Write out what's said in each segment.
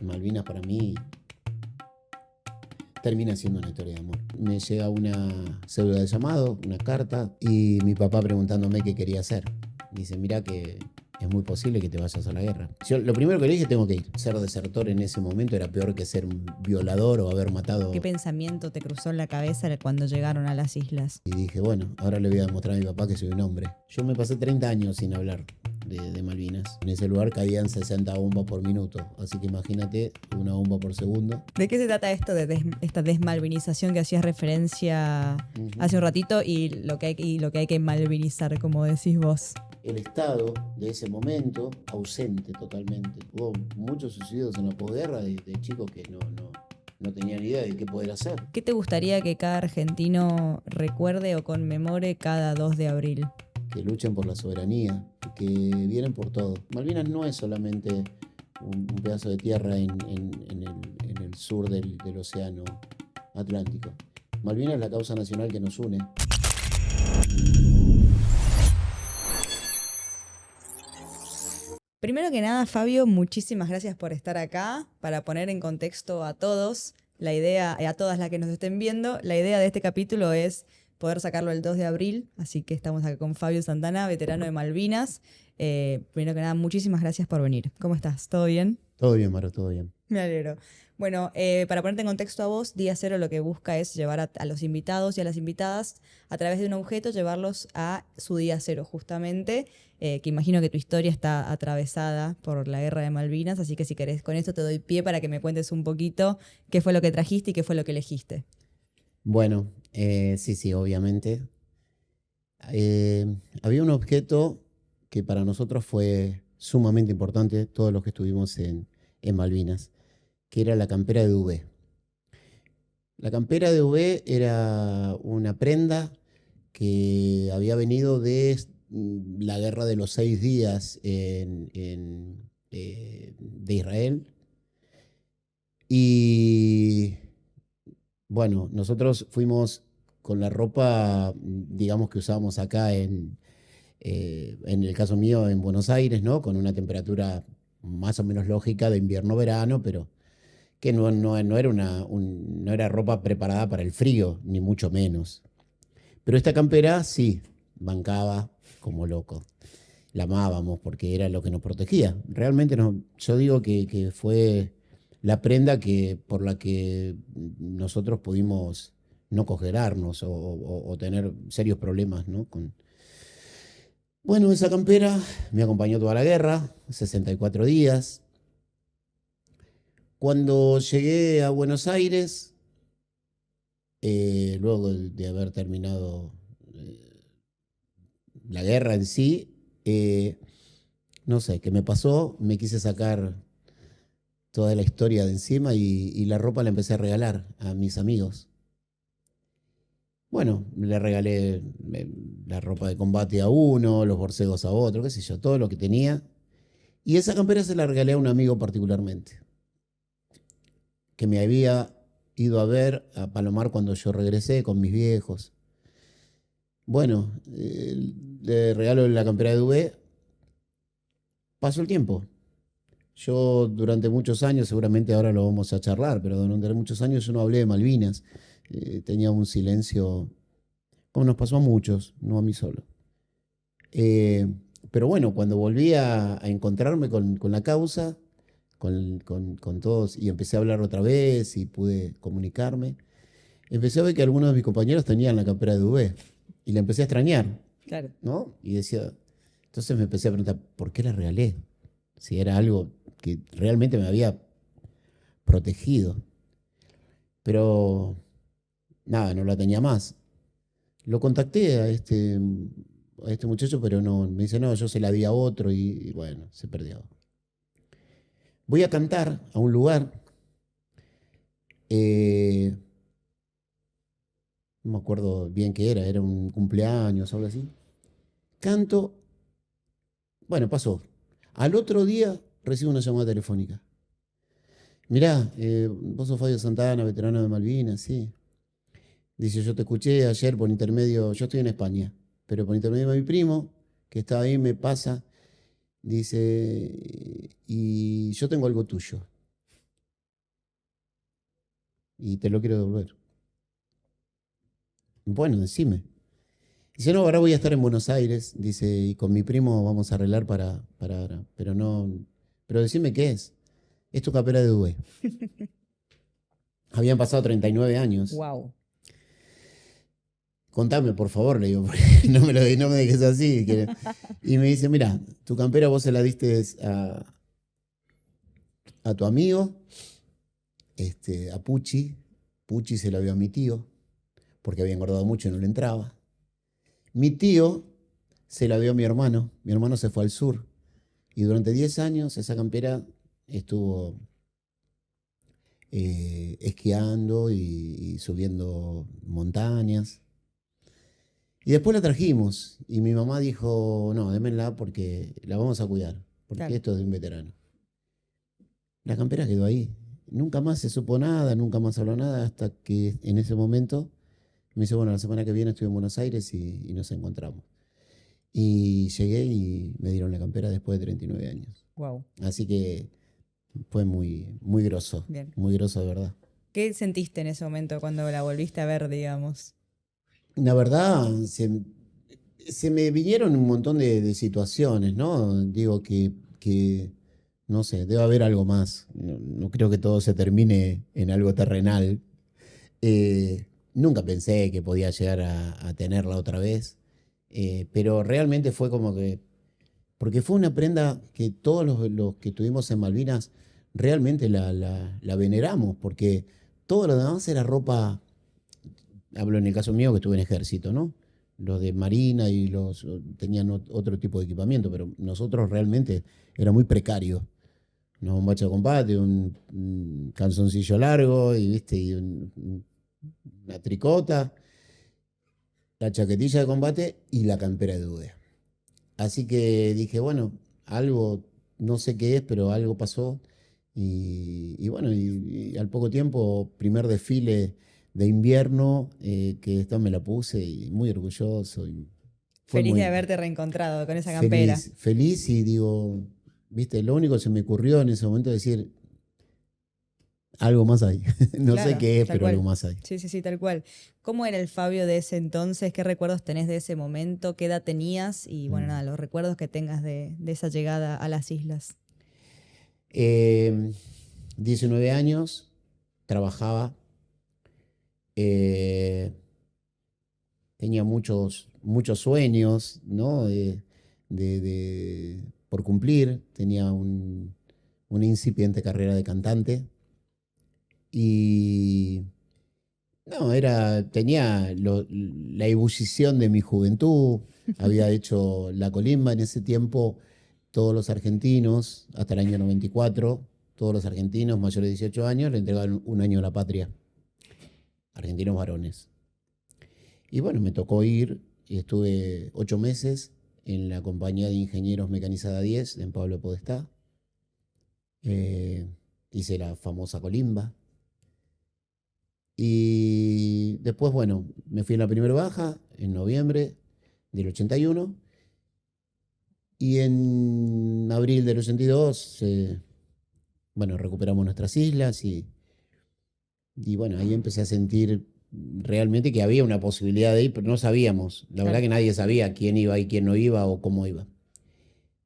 Malvinas para mí termina siendo una historia de amor. Me llega una cédula de llamado, una carta, y mi papá preguntándome qué quería hacer. Dice, mirá que es muy posible que te vayas a la guerra. Yo lo primero que le dije, tengo que ir. Ser desertor en ese momento era peor que ser un violador o haber matado. ¿Qué pensamiento te cruzó en la cabeza cuando llegaron a las islas? Y dije, bueno, ahora le voy a demostrar a mi papá que soy un hombre. Yo me pasé 30 años sin hablar de Malvinas. En ese lugar caían 60 bombas por minuto. Así que imagínate, una bomba por segundo. ¿De qué se trata esto de esta desmalvinización que hacías referencia hace un ratito y lo que hay que malvinizar, como decís vos? El Estado de ese momento, ausente totalmente. Hubo muchos suicidios en la posguerra de chicos que no tenían idea de qué poder hacer. ¿Qué te gustaría que cada argentino recuerde o conmemore cada 2 de abril? Que luchen por la soberanía, que vienen por todo. Malvinas no es solamente un pedazo de tierra en el sur del océano Atlántico. Malvinas es la causa nacional que nos une. Primero que nada, Fabio, muchísimas gracias por estar acá. Para poner en contexto a todos, la idea, a todas las que nos estén viendo, la idea de este capítulo es poder sacarlo el 2 de abril, así que estamos acá con Fabio Santana, veterano de Malvinas. Primero que nada, muchísimas gracias por venir. ¿Cómo estás? ¿Todo bien? Todo bien, Maro, todo bien. Me alegro. Bueno, para ponerte en contexto a vos, Día Cero lo que busca es llevar a los invitados y a las invitadas a través de un objeto, llevarlos a su día cero, justamente, que imagino que tu historia está atravesada por la guerra de Malvinas, así que si querés, con esto te doy pie para que me cuentes un poquito qué fue lo que trajiste y qué fue lo que elegiste. Bueno, sí, obviamente. Había un objeto que para nosotros fue sumamente importante, todos los que estuvimos en Malvinas, que era la campera de UV. La campera de UV era una prenda que había venido de la guerra de los 6 días de Israel. Y bueno, nosotros fuimos con la ropa, digamos, que usábamos acá en el caso mío en Buenos Aires, ¿no? Con una temperatura más o menos lógica de invierno-verano, pero que no era no era ropa preparada para el frío, ni mucho menos. Pero esta campera sí, bancaba como loco. La amábamos porque era lo que nos protegía. Realmente yo digo que fue la prenda por la que nosotros pudimos no congelarnos o tener serios problemas, ¿no? Bueno, esa campera me acompañó toda la guerra, 64 días. Cuando llegué a Buenos Aires, luego de haber terminado la guerra en sí, no sé, ¿qué me pasó? Me quise sacar toda la historia de encima y la ropa la empecé a regalar a mis amigos. Bueno, le regalé la ropa de combate a uno, los borcegos a otro, qué sé yo, todo lo que tenía. Y esa campera se la regalé a un amigo particularmente, que me había ido a ver a Palomar cuando yo regresé con mis viejos. Bueno, le regalo la campera de UV. Pasó el tiempo. Yo durante muchos años, seguramente ahora lo vamos a charlar, pero durante muchos años yo no hablé de Malvinas. Tenía un silencio, como nos pasó a muchos, no a mí solo. Eh, pero bueno, cuando volví a encontrarme con la causa, con todos, y empecé a hablar otra vez y pude comunicarme, empecé a ver que algunos de mis compañeros tenían la campera de UV y la empecé a extrañar, Claro. ¿no? Y decía, entonces me empecé a preguntar, ¿por qué la regalé? Si era algo que realmente me había protegido. Pero nada, no la tenía más. Lo contacté a este muchacho, pero no, me dice, no, yo se la di a otro y bueno, se perdió. Voy a cantar a un lugar, eh, no me acuerdo bien qué era un cumpleaños o algo así. Canto, bueno, pasó. Al otro día recibo una llamada telefónica. Mirá, vos sos Fabio Santana, veterano de Malvinas, sí. Dice, yo te escuché ayer por intermedio, yo estoy en España, pero por intermedio de mi primo, que estaba ahí, me pasa, dice, y yo tengo algo tuyo. y te lo quiero devolver. Bueno, decime. Dice, no, ahora voy a estar en Buenos Aires, dice, y con mi primo vamos a arreglar pero no, pero decime qué es. Es tu campera de Dubé. Habían pasado 39 años. Wow. Contame, por favor, le digo, porque no me dejes así. Y me dice, mira, tu campera vos se la diste a tu amigo, a Pucci. Pucci se la dio a mi tío, porque había engordado mucho y no le entraba. Mi tío se la dio a mi hermano se fue al sur. Y durante 10 años esa campera estuvo esquiando y subiendo montañas. Y después la trajimos y mi mamá dijo, no, démenla porque la vamos a cuidar, porque Claro. esto es de un veterano. La campera quedó ahí. Nunca más se supo nada, nunca más habló nada, hasta que en ese momento me dice, bueno, la semana que viene estoy en Buenos Aires y nos encontramos. Y llegué y me dieron la campera después de 39 años. Wow. Así que fue muy groso, Bien. muy groso de verdad. ¿Qué sentiste en ese momento cuando la volviste a ver, digamos? La verdad, se me vinieron un montón de situaciones, ¿no? Digo que, no sé, debe haber algo más. No creo que todo se termine en algo terrenal. Nunca pensé que podía llegar a tenerla otra vez, pero realmente fue como que, porque fue una prenda que todos los que estuvimos en Malvinas realmente la veneramos, porque todo lo demás era ropa. Hablo en el caso mío que estuve en ejército, ¿no? Los de Marina y los tenían otro tipo de equipamiento, pero nosotros realmente era muy precario. Una bombacha de combate, un calzoncillo largo y, ¿viste? Y una tricota, la chaquetilla de combate y la campera de Dude. Así que dije, bueno, algo, no sé qué es, pero algo pasó. Y bueno, y al poco tiempo, primer desfile de invierno, que esta me la puse y muy orgulloso. Y fue Feliz de muy haberte reencontrado con esa campera. feliz y digo, viste, lo único que se me ocurrió en ese momento es decir, algo más hay. No sé Claro, qué es, tal pero algo cual. más hay. Sí, sí, sí, tal cual. ¿Cómo era el Fabio de ese entonces? ¿Qué recuerdos tenés de ese momento? ¿Qué edad tenías? Y bueno, nada, Mm. los recuerdos que tengas de esa llegada a las islas. Eh, 19 años, trabajaba, eh, tenía muchos sueños, ¿no? Por cumplir, tenía una incipiente carrera de cantante y no, tenía la ebullición de mi juventud, había hecho la colimba en ese tiempo, todos los argentinos, hasta el año 94, todos los argentinos mayores de 18 años le entregaban un año a la patria, argentinos varones. Y bueno, me tocó ir y estuve 8 meses en la compañía de ingenieros mecanizada 10 en Pablo Podestá. Eh, Hice la famosa colimba. Y después, bueno, me fui en la primera baja en noviembre del 81 y en abril del 82, bueno, recuperamos nuestras islas y bueno, ahí empecé a sentir realmente que había una posibilidad de ir, pero no sabíamos. La verdad Claro. que nadie sabía quién iba y quién no iba o cómo iba.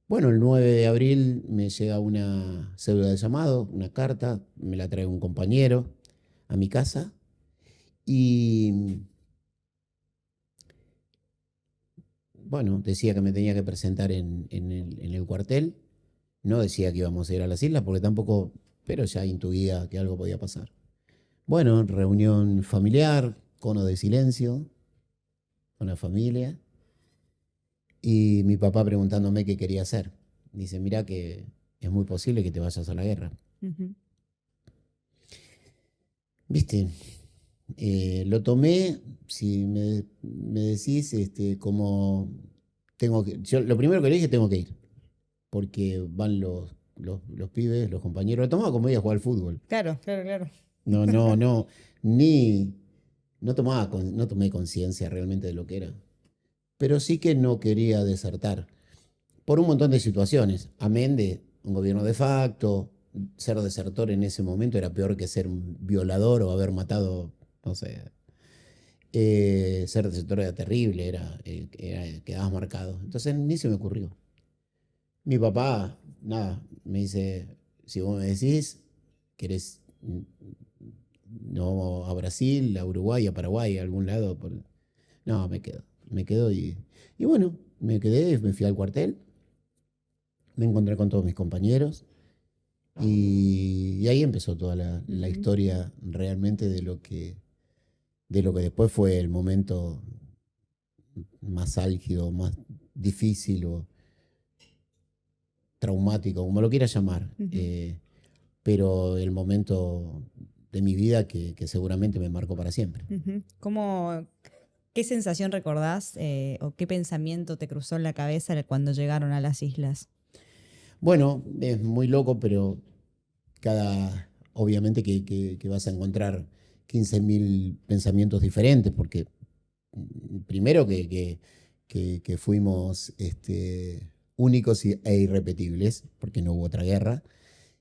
Bueno, el 9 de abril me llega una cédula de llamado, una carta, me la trae un compañero a mi casa y bueno, decía que me tenía que presentar en el cuartel. No decía que íbamos a ir a las islas porque tampoco, pero ya intuía que algo podía pasar. Bueno, reunión familiar, cono de silencio con la familia y mi papá preguntándome qué quería hacer. Dice, mira que es muy posible que te vayas a la guerra. Ujú. ¿Viste? Lo tomé, si me decís, como lo primero que le dije, tengo que ir, porque van los pibes, los compañeros, lo tomaba como ir a jugar al fútbol. Claro, claro, claro. No, no, no, ni, no tomé conciencia realmente de lo que era. Pero sí que no quería desertar, por un montón de situaciones, amén de un gobierno de facto, ser desertor en ese momento era peor que ser un violador o haber matado, no sé. Ser desertor era terrible, quedabas marcado. Entonces ni se me ocurrió. Mi papá, nada, me dice, si vos me decís, querés, no a Brasil, a Uruguay, a Paraguay, a algún lado, no, me quedo y bueno, me quedé, me fui al cuartel, me encontré con todos mis compañeros y ahí empezó toda la historia realmente de lo que después fue el momento más álgido, más difícil o traumático, como lo quieras llamar, pero el momento de mi vida que seguramente me marcó para siempre. ¿Qué sensación recordás o qué pensamiento te cruzó en la cabeza cuando llegaron a las islas? Bueno, es muy loco, pero obviamente que vas a encontrar 15.000 pensamientos diferentes, porque primero que fuimos únicos e irrepetibles, porque no hubo otra guerra,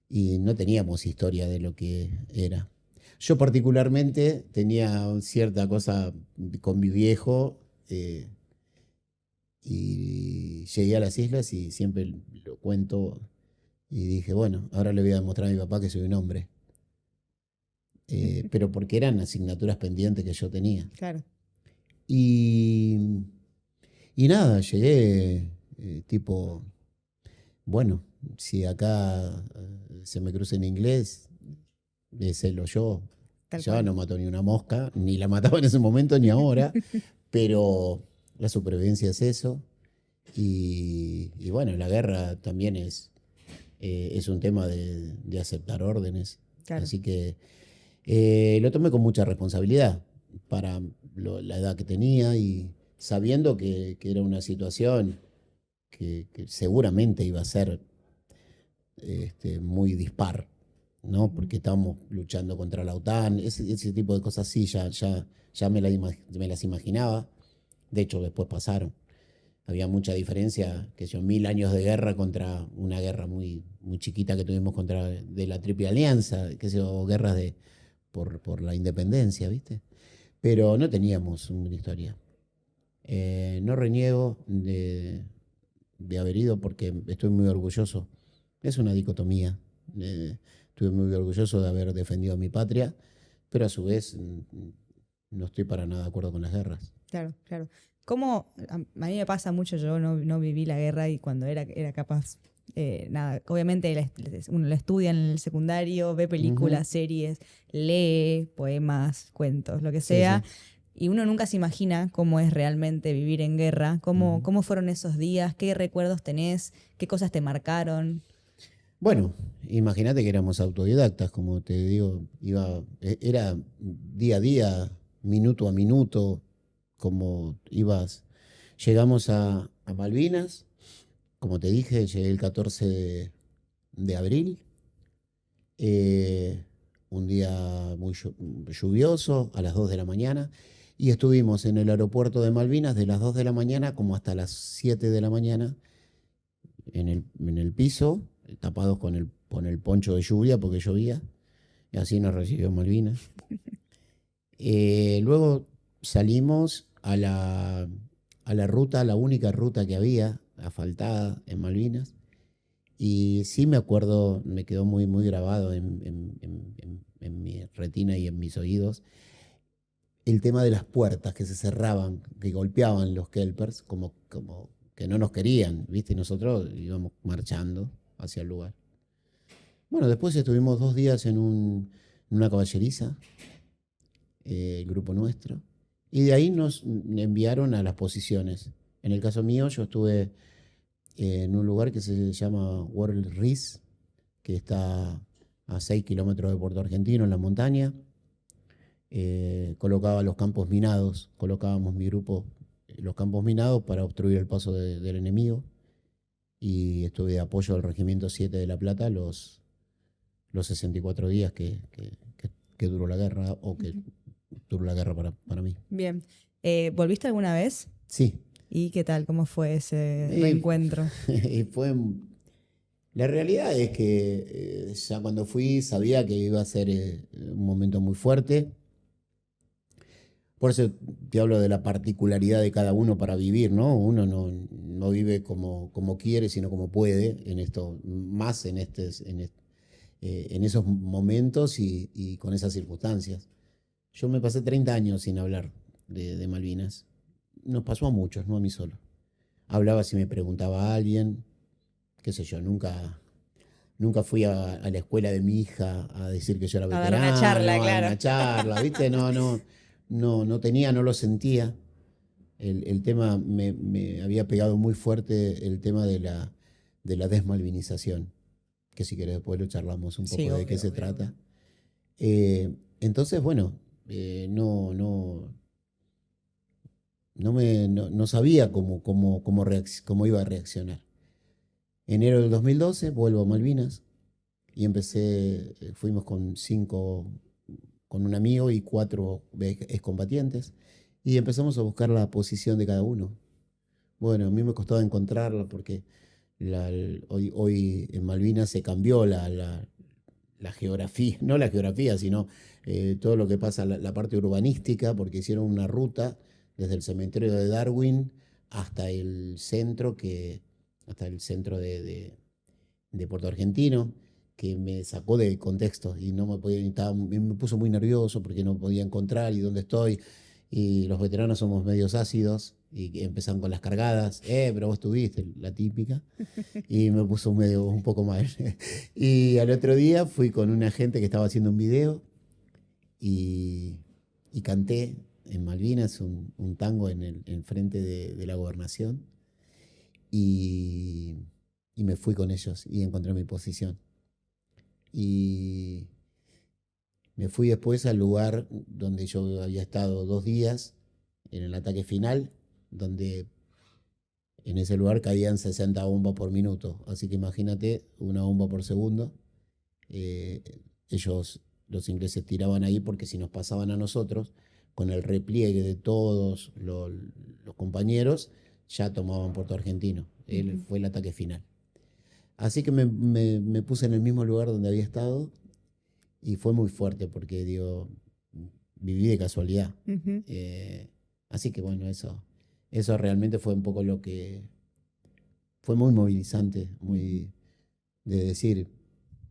y no teníamos historia de lo que era. Yo particularmente tenía cierta cosa con mi viejo y llegué a las islas y siempre lo cuento y dije, bueno, ahora le voy a demostrar a mi papá que soy un hombre. Pero porque eran asignaturas pendientes que yo tenía. Claro. Y, y nada, llegué tipo, bueno, si acá se me cruza en inglés, es él o yo. Tal Yo cual. no mato ni una mosca, ni la mataba en ese momento ni ahora, pero la supervivencia es eso. Y bueno, la guerra también es un tema de aceptar órdenes. Claro. Así que lo tomé con mucha responsabilidad para la edad que tenía y sabiendo que era una situación que seguramente iba a ser muy dispar, ¿no? Porque estábamos luchando contra la OTAN, ese tipo de cosas sí, ya me las imaginaba. De hecho, después pasaron. Había mucha diferencia, que son 1000 años de guerra contra una guerra muy, muy chiquita que tuvimos contra de la Triple Alianza, que son guerras por la independencia, ¿viste? Pero no teníamos una historia. No reniego de haber ido porque estoy muy orgulloso. Es una dicotomía. Estuve muy orgulloso de haber defendido a mi patria, pero a su vez no estoy para nada de acuerdo con las guerras. Claro, claro. ¿Cómo? A mí me pasa mucho, yo no viví la guerra y cuando era capaz, nada, obviamente uno la estudia en el secundario, ve películas, series, lee poemas, cuentos, lo que Sí, sea, sí. y uno nunca se imagina cómo es realmente vivir en guerra, cómo fueron esos días, qué recuerdos tenés, qué cosas te marcaron. Bueno, imagínate que éramos autodidactas, como te digo, era día a día, minuto a minuto, como ibas. Llegamos a Malvinas, como te dije, llegué el 14 de abril, eh, un día muy lluvioso, a las 2 de la mañana, y estuvimos en el aeropuerto de Malvinas de las 2 de la mañana como hasta las 7 de la mañana en el piso, tapados con el poncho de lluvia porque llovía, y así nos recibió Malvinas. Luego salimos a la ruta, la única ruta que había asfaltada en Malvinas, y sí me acuerdo, me quedó muy, muy grabado en mi retina y en mis oídos, el tema de las puertas que se cerraban, que golpeaban los kelpers, como que no nos querían, ¿viste? Y nosotros íbamos marchando hacia el lugar. Bueno, después estuvimos 2 días en una caballeriza, el grupo nuestro, y de ahí nos enviaron a las posiciones. En el caso mío, yo estuve en un lugar que se llama World Riz, que está a 6 kilómetros de Puerto Argentino, en la montaña. Colocaba los campos minados, colocábamos mi grupo los campos minados para obstruir el paso del enemigo. Y estuve de apoyo al Regimiento 7 de La Plata los 64 días que duró la guerra, o que duró la guerra para mí. Bien. ¿Volviste alguna vez? Sí. ¿Y qué tal? ¿Cómo fue ese Y, reencuentro? y fue La realidad es que ya cuando fui sabía que iba a ser un momento muy fuerte. Por eso te hablo de la particularidad de cada uno para vivir, ¿no? Uno no vive como quiere, sino como puede, en esto, más en esos momentos y con esas circunstancias. Yo me pasé 30 años sin hablar de Malvinas. Nos pasó a muchos, no a mí solo. Hablaba si me preguntaba a alguien, qué sé yo, nunca fui a la escuela de mi hija a decir que yo era A dar una charla, veterano, a claro. una charla, ¿viste? No tenía, no lo sentía. El tema me había pegado muy fuerte el tema de la desmalvinización, que si querés después lo charlamos un Sí, poco de qué obvio, se obvio, trata. obvio. Entonces, bueno, no sabía cómo iba a reaccionar. Enero del 2012 vuelvo a Malvinas y fuimos con un amigo y 4 excombatientes y empezamos a buscar la posición de cada uno. Bueno, a mí me costaba encontrarla porque hoy en Malvinas se cambió la geografía, no la geografía, sino todo lo que pasa, la parte urbanística, porque hicieron una ruta desde el cementerio de Darwin hasta el centro, hasta el centro de Puerto Argentino, que me sacó de contexto y no me podía, me puso muy nervioso porque no podía encontrar y dónde estoy. Y los veteranos somos medios ácidos y que empezaron con las cargadas, pero vos tuviste la típica, y me puso un poco mal. Y al otro día fui con una gente que estaba haciendo un video y, y canté en Malvinas un tango en frente de la gobernación y, y me fui con ellos y encontré mi posición. Y me fui después al lugar donde yo había estado 2 días en el ataque final, donde en ese lugar caían 60 bombas por minuto. Así que imagínate una bomba por segundo. Eh, los ingleses tiraban ahí porque si nos pasaban a nosotros, con el repliegue de todos los compañeros, ya tomaban Puerto Argentino. Él Ujú. fue el ataque final. Así que me puse en el mismo lugar donde había estado y fue muy fuerte porque, digo, viví de casualidad. Ujú. Eh, Así que bueno, eso realmente fue un poco lo que fue muy movilizante, Ujú. muy de decir,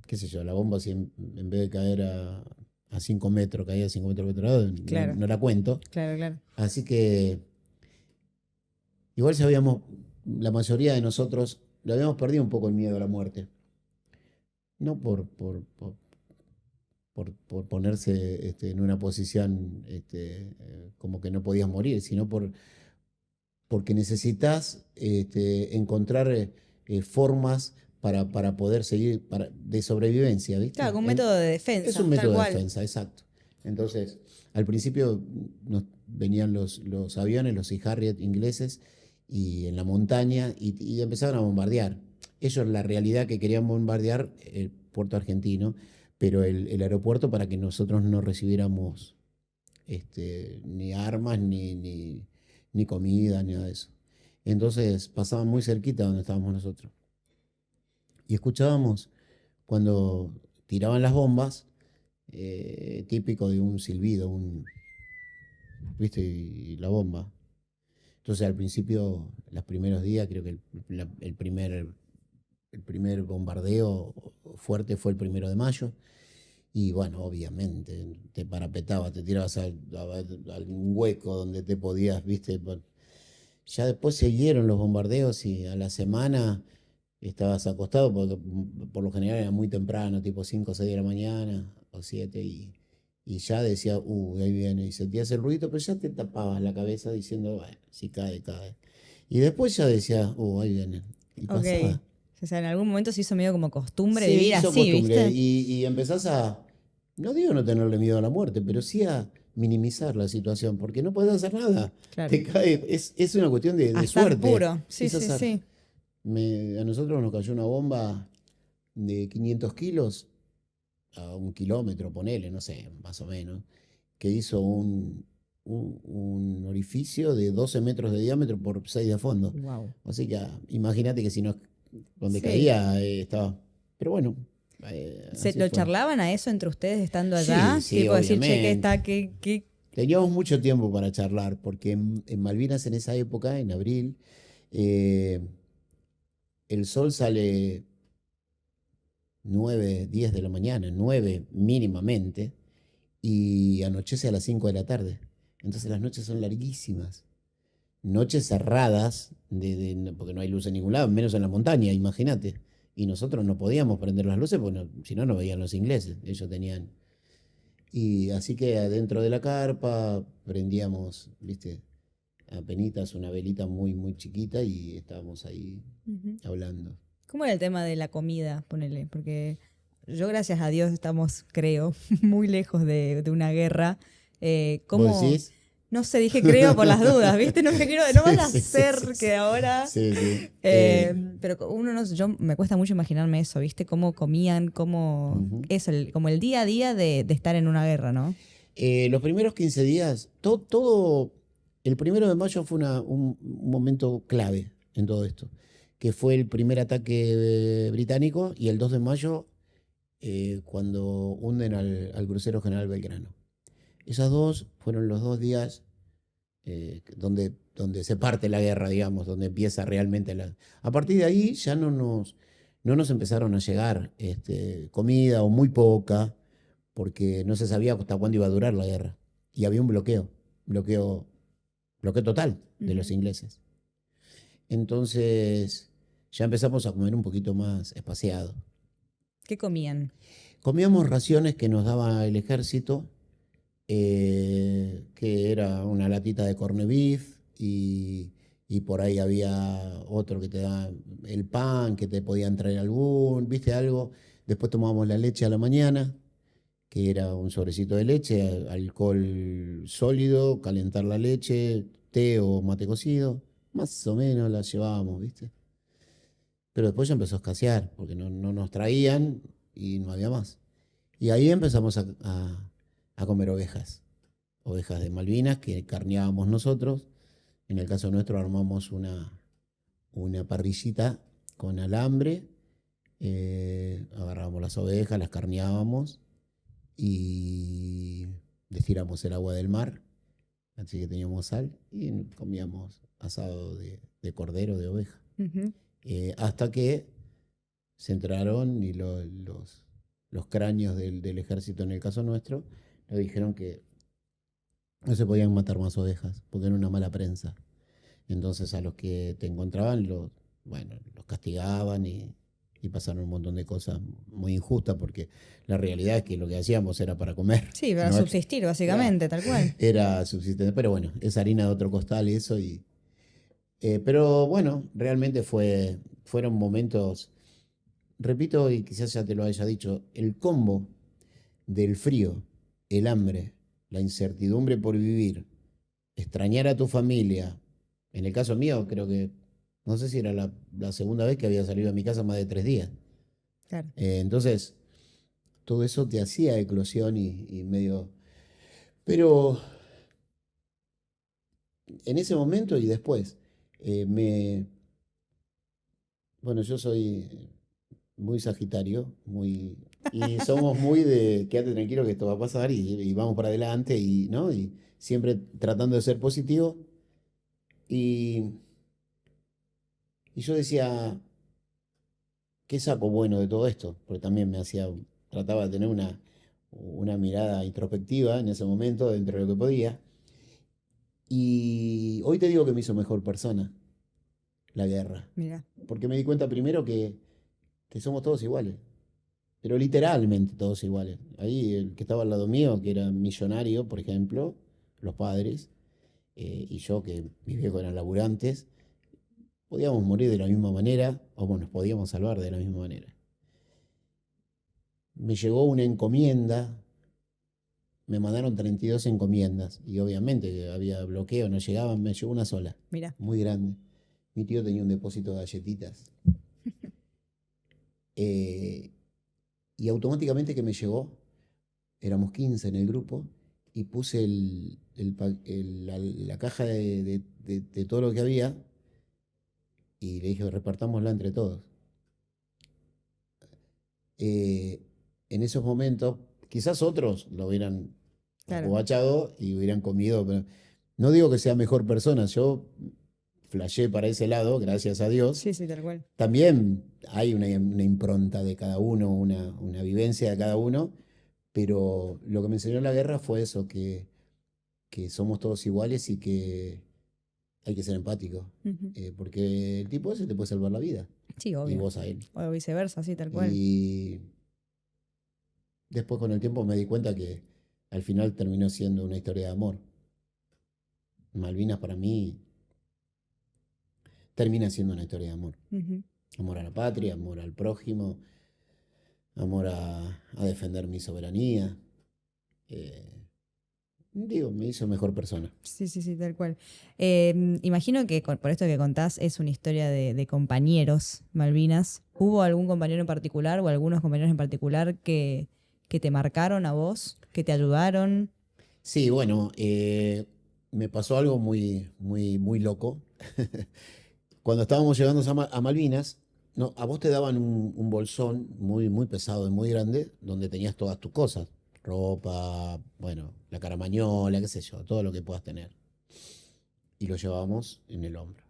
qué sé yo, la bomba si en vez de caer a 5 metros, caía a 5 metros por lado, no, Claro, no la cuento. claro, claro. Así que igual sabíamos, la mayoría de nosotros, le habíamos perdido un poco el miedo a la muerte. No por ponerse en una posición como que no podías morir, sino porque necesitas encontrar formas para poder seguir, de sobrevivencia, Claro, ¿viste? con un método de Es un defensa, tal método de cual. defensa, exacto. Entonces, al principio venían los aviones, los Sea Harrier ingleses, y en la montaña, y empezaron a bombardear. Ellos, la realidad que querían bombardear el puerto argentino, pero el aeropuerto para que nosotros no recibiéramos ni armas, ni comida, ni nada de eso. Entonces pasaban muy cerquita donde estábamos nosotros. Y escuchábamos cuando tiraban las bombas, típico de un silbido, ¿viste? Y la bomba. Entonces al principio, los primeros días, creo que el primer bombardeo fuerte fue el 1 de mayo. Y bueno, obviamente, te parapetabas, te tirabas a algún hueco donde te podías, ¿viste? Ya después siguieron los bombardeos y a la semana estabas acostado, porque por lo general era muy temprano, tipo 5 o 6 de la mañana o 7, y ya decía, ahí viene, y sentías el ruido, pero ya te tapabas la cabeza diciendo, bueno, si cae, cae. Y después ya decía, ahí viene, y Ok. pasaba. O sea, en algún momento se hizo medio como costumbre Se vivir hizo así, costumbre ¿viste? y empezás no digo no tenerle miedo a la muerte, pero sí a minimizar la situación, porque no puedes hacer nada. Claro. Te cae, es una cuestión de Azar suerte, puro. Sí, es sí, azar. sí. A nosotros nos cayó una bomba de 500 kilos a 1 kilómetro, ponele, no sé, más o menos, que hizo un orificio de 12 metros de diámetro por 6 de fondo. Wow. Así que imagínate que si nos donde Sí. caía estaba. Pero bueno, así ¿Lo fue. charlaban a eso entre ustedes estando Sí, allá? sí, Tipo decir, che, ¿qué obviamente. está? ¿Qué? Teníamos mucho tiempo para charlar, porque en Malvinas en esa época, en abril, eh, el sol sale 9 10 de la mañana, 9 mínimamente, y anochece a las 5 de la tarde. Entonces las noches son larguísimas. Noches cerradas, porque no hay luz en ningún lado, menos en la montaña, imagínate. Y nosotros no podíamos prender las luces, porque si no, no veían los ingleses. Ellos tenían. Y así que adentro de la carpa prendíamos, viste, apenitas una velita muy, muy chiquita y estábamos ahí Ujú. hablando. ¿Cómo era el tema de la comida? Ponele, porque yo, gracias a Dios, estamos, creo, muy lejos de una guerra. ¿Vos ¿Cómo? decís? No sé, dije creo por las dudas, ¿viste? No me quiero, no Sí, vaya a sí, sí, sí, ser sí. que ahora. Sí, sí. Pero uno no, yo me cuesta mucho imaginarme eso, ¿viste? Cómo comían, cómo Ujú. eso, como el día a día de estar en una guerra, ¿no? Los primeros 15 días, todo, el 1 de mayo fue un momento clave en todo esto, que fue el primer ataque británico y el 2 de mayo cuando hunden al crucero General Belgrano. Esas dos fueron los 2 días donde se parte la guerra, digamos, donde empieza realmente la. A partir de ahí ya no nos empezaron a llegar comida o muy poca, porque no se sabía hasta cuándo iba a durar la guerra. Y había un bloqueo, bloqueo total de los Ujú. ingleses. Entonces ya empezamos a comer un poquito más espaciado. ¿Qué comían? Comíamos raciones que nos daba el ejército, que era una latita de corned beef y por ahí había otro que te da el pan, que te podían traer algún, viste algo. Después tomábamos la leche a la mañana, que era un sobrecito de leche, alcohol sólido, calentar la leche, té o mate cocido, más o menos la llevábamos, viste. Pero después ya empezó a escasear, porque no nos traían y no había más. Y ahí empezamos a comer ovejas de Malvinas que carneábamos nosotros. En el caso nuestro armamos una parrillita con alambre, agarrábamos las ovejas, las carneábamos y destilamos el agua del mar, así que teníamos sal y comíamos asado de cordero, de oveja. Ujú. Hasta que se entraron y los cráneos del ejército, en el caso nuestro, nos dijeron que no se podían matar más ovejas porque era una mala prensa. Entonces a los que te encontraban, bueno, los castigaban y pasaron un montón de cosas muy injustas porque la realidad es que lo que hacíamos era para comer, Sí, para no es que, subsistir, claro, básicamente, tal cual. era subsistente. Pero bueno, es harina de otro costal eso. Pero bueno, realmente fueron momentos, repito, y quizás ya te lo haya dicho, el combo del frío, el hambre, la incertidumbre por vivir, extrañar a tu familia. En el caso mío, creo que, no sé si era la segunda vez que había salido de mi casa más de 3 días. Claro. Entonces, todo eso te hacía eclosión y medio. Pero en ese momento y después, eh, me. Bueno, yo soy muy sagitario, y somos muy de quédate tranquilo que esto va a pasar y vamos para adelante ¿no? Y siempre tratando de ser positivo. Y, y yo decía, ¿qué saco bueno de todo esto? Porque también trataba de tener una mirada introspectiva en ese momento, dentro de lo que podía. Y hoy te digo que me hizo mejor persona la guerra. Mira. Porque me di cuenta primero que somos todos iguales. Pero literalmente todos iguales. Ahí el que estaba al lado mío, que era millonario, por ejemplo, los padres, y yo, que mis viejos eran laburantes, podíamos morir de la misma manera, o bueno, nos podíamos salvar de la misma manera. Me llegó una encomienda, me mandaron 32 encomiendas, y obviamente que había bloqueo, no llegaban, me llegó una sola, Mira. muy grande. Mi tío tenía un depósito de galletitas. eh, y automáticamente que me llegó, éramos 15 en el grupo, y puse la caja de todo lo que había, y le dije, repartámosla entre todos. eh, en esos momentos, quizás otros lo hubieran Claro. aprovechado y hubieran comido, pero no digo que sea mejor persona, yo flashé para ese lado, gracias a Dios. Sí, sí, tal cual. También hay una impronta de cada uno, una vivencia de cada uno, pero lo que me enseñó la guerra fue eso, que somos todos iguales y que hay que ser empático, Ujú. porque el tipo ese te puede salvar la vida Sí, y obvio. vos a él. O viceversa, sí, tal cual. Y después con el tiempo me di cuenta que al final terminó siendo una historia de amor. Malvinas para mí termina siendo una historia de amor. Ujú. Amor a la patria, amor al prójimo, amor a defender mi soberanía. Eh, Digo, me hizo mejor persona. Sí, sí, sí, tal cual. Imagino que por esto que contás es una historia de compañeros, Malvinas. ¿Hubo algún compañero en particular o algunos compañeros en particular que te marcaron a vos, que te ayudaron? Sí, bueno, me pasó algo muy, muy, muy loco. Cuando estábamos llegando a Malvinas, no, a vos te daban un bolsón muy, muy pesado y muy grande donde tenías todas tus cosas. Ropa, bueno, la caramañola, qué sé yo, todo lo que puedas tener. Y lo llevábamos en el hombro.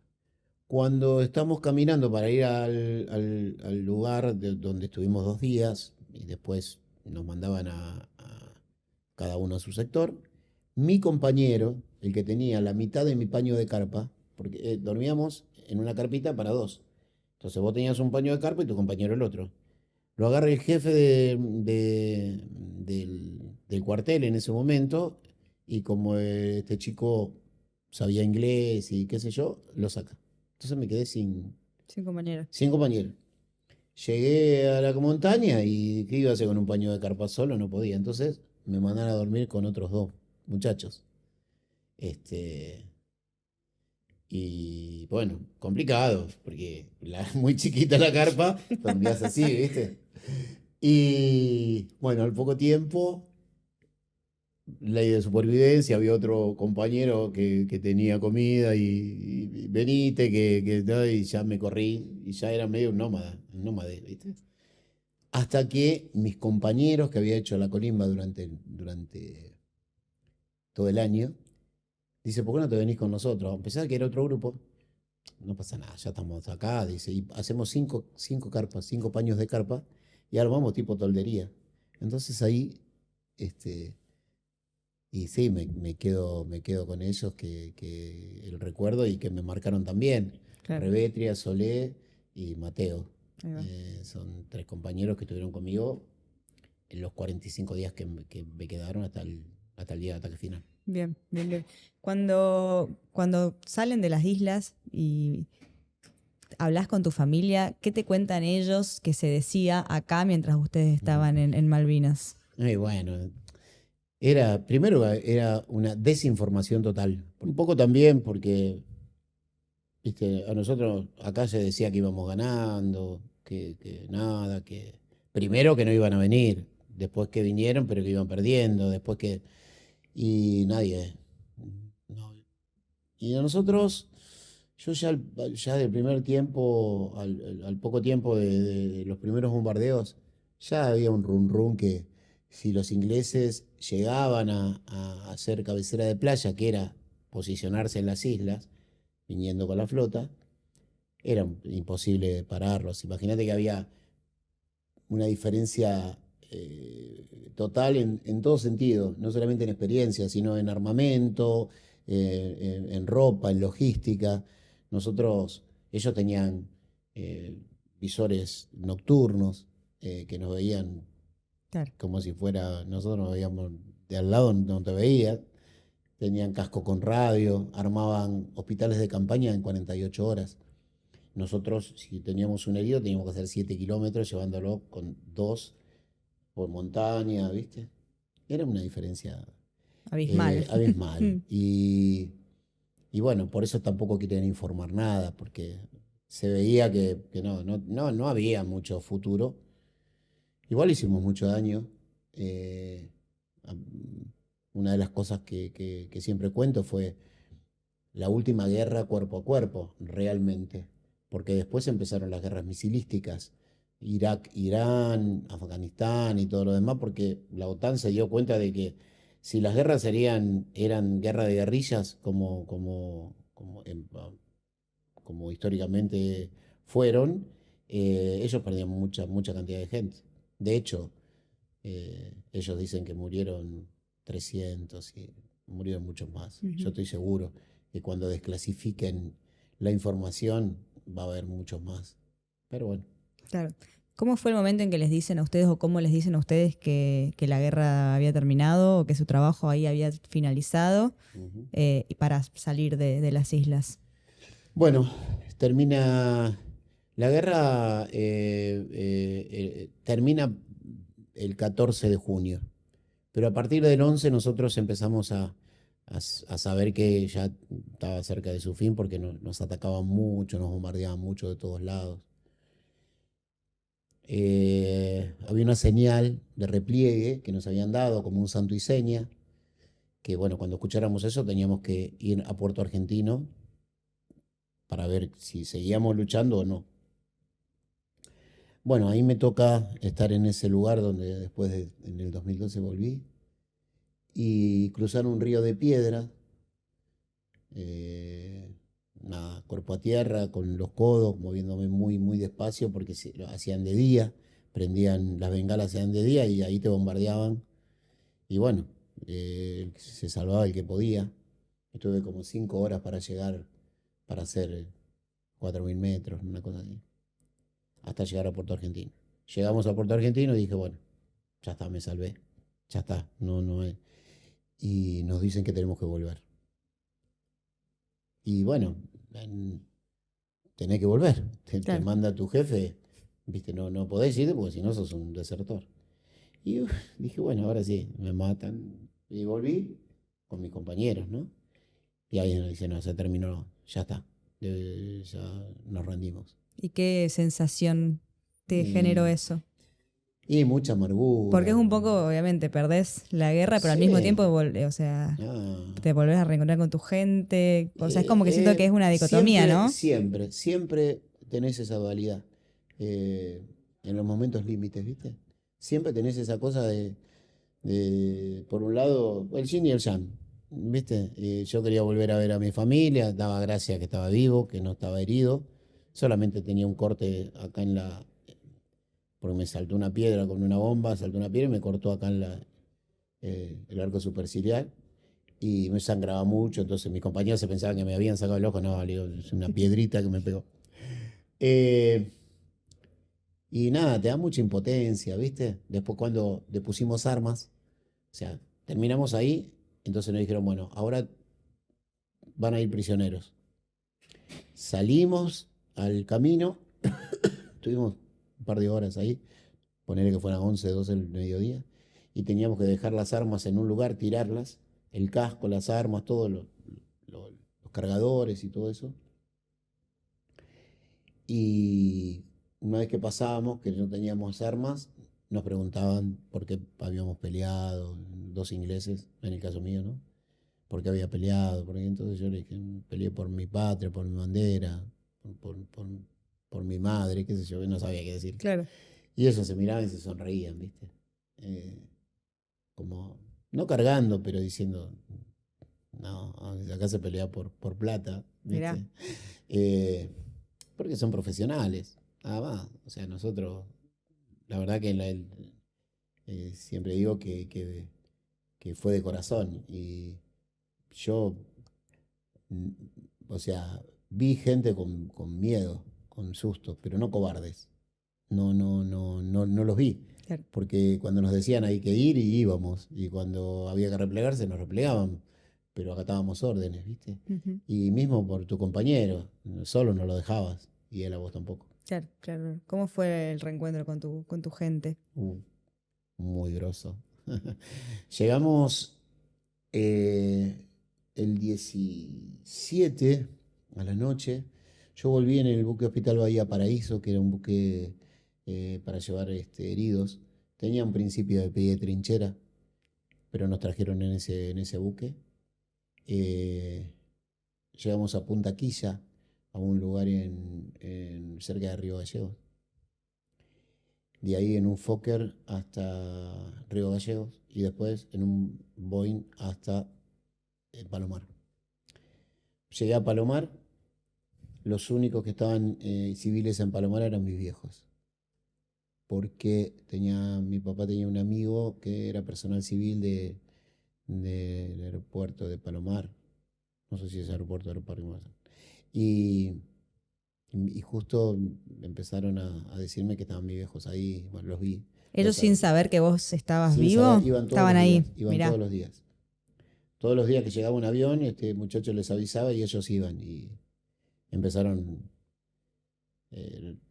Cuando estamos caminando para ir al lugar donde estuvimos 2 días y después nos mandaban a cada uno a su sector, mi compañero, el que tenía la mitad de mi paño de carpa, porque dormíamos en una carpita para dos. Entonces vos tenías un paño de carpa y tu compañero el otro. Lo agarra el jefe del cuartel en ese momento y como este chico sabía inglés y qué sé yo, lo saca. Entonces me quedé Sí, compañero. sin compañero. Llegué a la montaña y ¿qué iba a hacer con un paño de carpa solo? No podía. Entonces me mandaron a dormir con otros 2 muchachos. Este, y bueno, complicado, porque muy chiquita la carpa, dormías así, ¿viste? Y bueno, al poco tiempo, ley de supervivencia, había otro compañero que tenía comida y venite, y ya me corrí y ya era medio un nómade, ¿viste? Hasta que mis compañeros que había hecho la colimba durante todo el año, dice, ¿por qué no te venís con nosotros? A pesar que era otro grupo, no pasa nada, ya estamos acá, dice, y hacemos cinco carpas, 5 paños de carpa, y armamos tipo toldería. Entonces ahí, este, y sí, me quedo con ellos que el recuerdo y que me marcaron también. Claro. Revetria, Solé y Mateo. Ahí va. Son 3 compañeros que estuvieron conmigo en los 45 días que me quedaron hasta el día de ataque final. Bien, bien, bien. Cuando salen de las islas y hablas con tu familia, ¿qué te cuentan ellos que se decía acá mientras ustedes estaban en Malvinas? Y bueno, primero era una desinformación total. Un poco también porque, viste, a nosotros acá se decía que íbamos ganando, que nada, que primero que no iban a venir, después que vinieron, pero que iban perdiendo, después que. Y nadie. No. Y a nosotros, yo ya del primer tiempo, al poco tiempo de los primeros bombardeos, ya había un rum rum que si los ingleses llegaban a hacer cabecera de playa, que era posicionarse en las islas, viniendo con la flota, era imposible pararlos. Imagínate que había una diferencia total en todo sentido, no solamente en experiencia, sino en armamento, en ropa, en logística. Ellos tenían visores nocturnos que nos veían Claro. como si fuera, nosotros nos veíamos de al lado, no te veía. Tenían casco con radio, armaban hospitales de campaña en 48 horas. Nosotros, si teníamos un herido, teníamos que hacer 7 kilómetros llevándolo con 2 por montaña, ¿viste? Era una diferencia Abismal. abismal. Y bueno, por eso tampoco querían informar nada, porque se veía que no había mucho futuro. Igual hicimos mucho daño. eh, am- una de las cosas que siempre cuento fue la última guerra cuerpo a cuerpo, realmente. Porque después empezaron las guerras misilísticas, Irak, Irán, Afganistán y todo lo demás, porque la OTAN se dio cuenta de que si las guerras eran guerra de guerrillas, como históricamente fueron, ellos perdían mucha cantidad de gente. De hecho, ellos dicen que murieron 300 y murieron muchos más. Yo Ujú. estoy seguro que cuando desclasifiquen la información va a haber muchos más. Pero bueno. Claro. ¿Cómo fue el momento en que les dicen a ustedes o cómo les dicen a ustedes que la guerra había terminado o que su trabajo ahí había finalizado Ujú. y para salir de las islas? Bueno, termina la guerra, termina el 14 de junio, pero a partir del 11 nosotros empezamos a saber que ya estaba cerca de su fin porque nos atacaban mucho, nos bombardeaban mucho de todos lados. Había una señal de repliegue que nos habían dado como un santo y seña, que bueno, cuando escucháramos eso teníamos que ir a Puerto Argentino para ver si seguíamos luchando o no. Bueno, ahí me toca estar en ese lugar donde en el 2012 volví y cruzar un río de piedra, eh, nada, cuerpo a tierra, con los codos, moviéndome muy despacio porque lo hacían de día, prendían las bengalas, hacían de día y ahí te bombardeaban. Y bueno, se salvaba el que podía. Estuve como 5 horas para llegar, para hacer 4000 metros, una cosa así, hasta llegar a Puerto Argentino. Llegamos a Puerto Argentino y dije, bueno, ya está, me salvé. Ya está, no hay. Y nos dicen que tenemos que volver. Y bueno, tenés que volver. Te Claro. manda tu jefe, viste, no podés irte porque si no sos un desertor. Y dije, bueno, ahora sí, me matan. Y volví con mis compañeros, ¿no? Y ahí nos dicen, no, se terminó, ya está. Ya nos rendimos. ¿Y qué sensación te generó Y, eso? y mucha Porque es amargura. un poco, obviamente, perdés la guerra, pero al mismo Sí. tiempo, o sea, Ah. te volvés a reencontrar con tu gente. O sea, es como que siento que es una dicotomía, Siempre, ¿no? siempre, siempre tenés esa dualidad eh, en los momentos límites, ¿viste? Siempre tenés esa cosa por un lado, el yin y el yang, ¿viste? Yo quería volver a ver a mi familia, daba gracia que estaba vivo, que no estaba herido, solamente tenía un corte acá porque me saltó una piedra con una bomba, saltó una piedra y me cortó acá el arco superciliar y me sangraba mucho, entonces mis compañeros se pensaban que me habían sacado el ojo, no, le digo, es una piedrita que me pegó. Eh, y nada, te da mucha impotencia, ¿viste? Después cuando le pusimos armas, o sea, terminamos ahí, entonces nos dijeron, bueno, ahora van a ir prisioneros. Salimos al camino, estuvimos un par de horas ahí, ponerle que fueran 11 12 del mediodía, y teníamos que dejar las armas en un lugar, tirarlas, el casco, las armas, todos los cargadores y todo eso. Y una vez que pasábamos, que no teníamos armas, nos preguntaban por qué habíamos peleado, dos ingleses, en el caso mío, ¿no? ¿Por qué había peleado? Porque entonces yo le dije, peleé por mi patria, por mi bandera, por, por- por mi madre, qué sé yo, no sabía qué decir. Claro. Y ellos se miraban y se sonreían, ¿viste? Eh, como, no cargando, pero diciendo, no, acá se pelea por plata, Mirá, ¿viste? Eh, porque son profesionales, nada más. O sea, nosotros, la verdad que siempre digo que fue de corazón. Y yo, mm, o sea, vi gente con miedo, con susto, pero no cobardes. No los vi. claro. Porque cuando nos decían hay que ir, y íbamos. Y cuando había que replegarse, nos replegábamos. Pero acatábamos órdenes, ¿viste? Ujú. Y mismo por tu compañero, solo no lo dejabas. Y él a vos tampoco. Claro, claro. ¿Cómo fue el reencuentro con tu gente? Uh, muy grosso. Llegamos eh, el 17 a la noche. Yo volví en el buque Hospital Bahía Paraíso, que era un buque para llevar heridos. Tenía un principio de pie de trinchera, pero nos trajeron en ese buque. Eh, Llegamos a Punta Quilla, a un lugar cerca de Río Gallegos. De ahí en un Fokker hasta Río Gallegos y después en un Boeing hasta Palomar. Llegué a Palomar, los únicos que estaban civiles en Palomar eran mis viejos, porque mi papá tenía un amigo que era personal civil del aeropuerto de Palomar, no sé si es aeropuerto de Palomar, y, y justo empezaron a decirme que estaban mis viejos ahí, bueno, los vi. Ellos sin saber que vos estabas Sin vivo, saber, iban todos estaban los ahí, días, iban mirá. todos los días. Todos los días que llegaba un avión, este muchacho les avisaba y ellos iban. Y empezaron,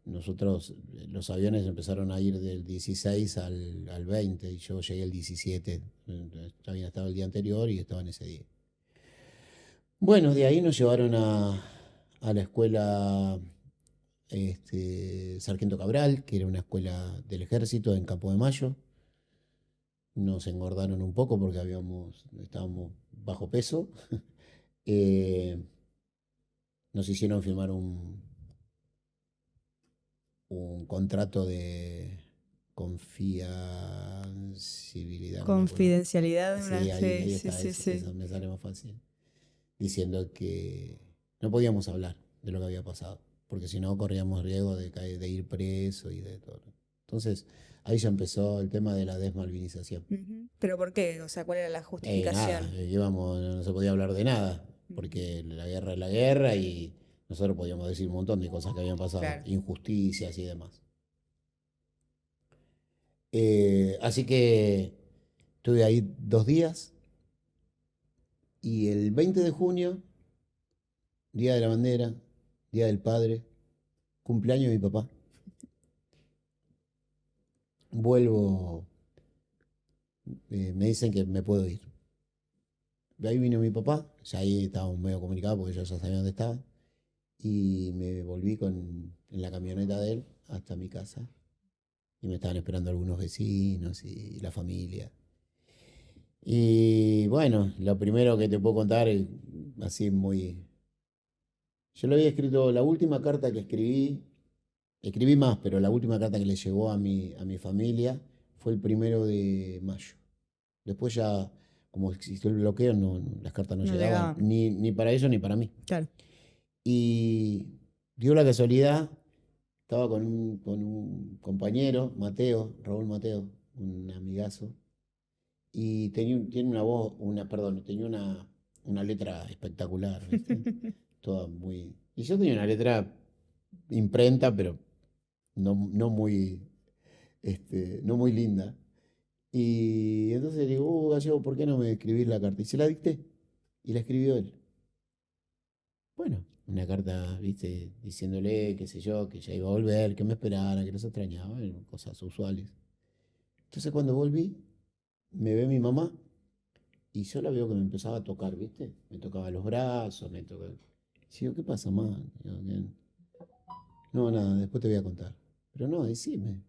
los aviones empezaron a ir del 16 al 20 y yo llegué el 17. Ya había estado el día anterior y estaba en ese día. Bueno, de ahí nos llevaron a la escuela Sargento Cabral, que era una escuela del ejército en Campo de Mayo. Nos engordaron un poco porque estábamos bajo peso. Eh, nos hicieron firmar un contrato de confidencialidad, no me acuerdo. Confidencialidad de una... Sí, ahí Sí, sí, está, sí, sí. eso me sale más fácil. Diciendo que no podíamos hablar de lo que había pasado, porque si no corríamos riesgo de ir preso y de todo. Entonces, ahí ya empezó el tema de la desmalvinización. Ujú. ¿Pero por qué? O sea, ¿cuál era la Nada, justificación? no se podía hablar de nada, porque la guerra es la guerra y nosotros podíamos decir un montón de cosas que habían pasado, Claro. injusticias y demás. Así que estuve ahí 2 días y el 20 de junio, Día de la Bandera, Día del Padre, cumpleaños de mi papá, vuelvo, me dicen que me puedo ir. De ahí vino mi papá, ya ahí estábamos medio comunicados porque yo ya sabía dónde estaba. Y me volví en la camioneta de él hasta mi casa. Y me estaban esperando algunos vecinos y la familia. Y bueno, lo primero que te puedo contar, así muy... Yo le había escrito la última carta que escribí más, pero la última carta que le llegó a mi familia fue el 1 de mayo. Después ya, como existió el bloqueo, las cartas no No llegaban, llegaba. ni para ellos ni para mí. Claro. Y dio la casualidad, estaba con un compañero, Mateo, Raúl Mateo, un amigazo, y tiene una voz, tenía una letra espectacular, ¿viste? Toda muy... Y yo tenía una letra imprenta, pero no muy, no muy linda. Y entonces le digo, Gallego, ¿por qué no me escribís la carta? Y se la dicté, y la escribió él. Bueno, una carta, viste, diciéndole, qué sé yo, que ya iba a volver, que me esperara, que los extrañaba, cosas usuales. Entonces cuando volví, me ve mi mamá y yo la veo que me empezaba a tocar, viste, me tocaba los brazos, me tocaba... Digo, ¿qué pasa, mamá? Digo, no, nada, después te voy a contar. Pero no, decime.